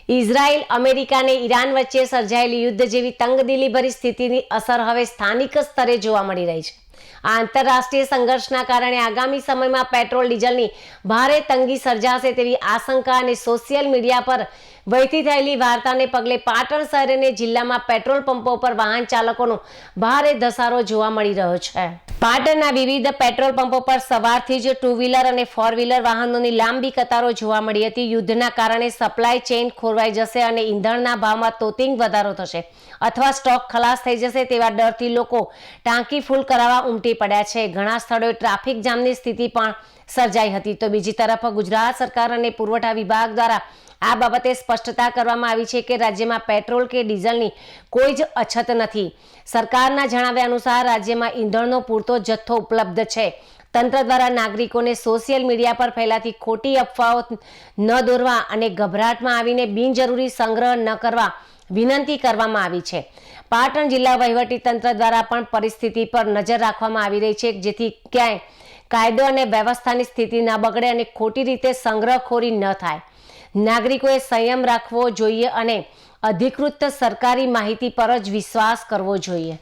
Israel, America અને Iran વચ્ચે સર્જાયેલી યુદ્ધ જેવી તંગદિલીભરી સ્થિતિની અસર હવે સ્થાનિક સ્તરે જોવા મળી રહી છે। આ આંતરરાષ્ટ્રીય સંઘર્ષના કારણે આગામી સમયમાં પેટ્રોલ ડીઝલની ભારે તંગી સર્જાશે તેવી આશંકા અને સોશિયલ મીડિયા પર વહેતી થયેલી વાર્તાને પગલે પાટણ શહેર અને જિલ્લામાં પેટ્રોલ પંપો પર વાહન ચાલકોનો ભારે ધસારો જોવા મળી રહ્યો છે। પાટણના વિવિધ પેટ્રોલ પંપો પર સવારથી જ ટુ વ્હીલર અને ફોર વ્હીલર વાહનોની લાંબી કતારો જોવા મળી હતી। યુદ્ધના કારણે સપ્લાય ચેઇન ખોરવાઈ જશે અને ઈંધણના ભાવમાં તોતિંગ વધારો થશે અથવા સ્ટોક ખલાસ થઈ જશે તેવા ડરથી લોકો ટાંકી ફૂલ કરાવવા ઉમટી પડ્યા છે। ઘણા સ્થળોએ ટ્રાફિક જામની સ્થિતિ પણ સર્જાઈ હતી। તો બીજી તરફ ગુજરાત સરકાર અને પુરવઠા વિભાગ દ્વારા આ બાબતે સ્પષ્ટતા કરવામાં આવી છે કે રાજ્યમાં પેટ્રોલ કે ડીઝલની કોઈ જ અછત નથી। સરકારના જણાવ્યા અનુસાર રાજ્યમાં ઈંધણનો પૂરતો જથ્થો ઉપલબ્ધ છે। તંત્ર દ્વારા નાગરિકોને સોશિયલ મીડિયા પર ફેલાતી ખોટી અફવાઓ ન દોરવા અને ગભરાટમાં આવીને બિનજરૂરી સંગ્રહ ન કરવા વિનંતી કરવામાં આવી છે। પાટણ જિલ્લા વહીવટી તંત્ર દ્વારા પણ પરિસ્થિતિ પર નજર રાખવામાં આવી રહી છે જેથી ક્યાંય કાયદો અને વ્યવસ્થાની સ્થિતિ ન બગડે અને ખોટી રીતે સંગ્રહખોરી ન થાય। નાગરિકોએ સંયમ રાખવો જોઈએ અને અધિકૃત સરકારી માહિતી પર જ વિશ્વાસ કરવો જોઈએ।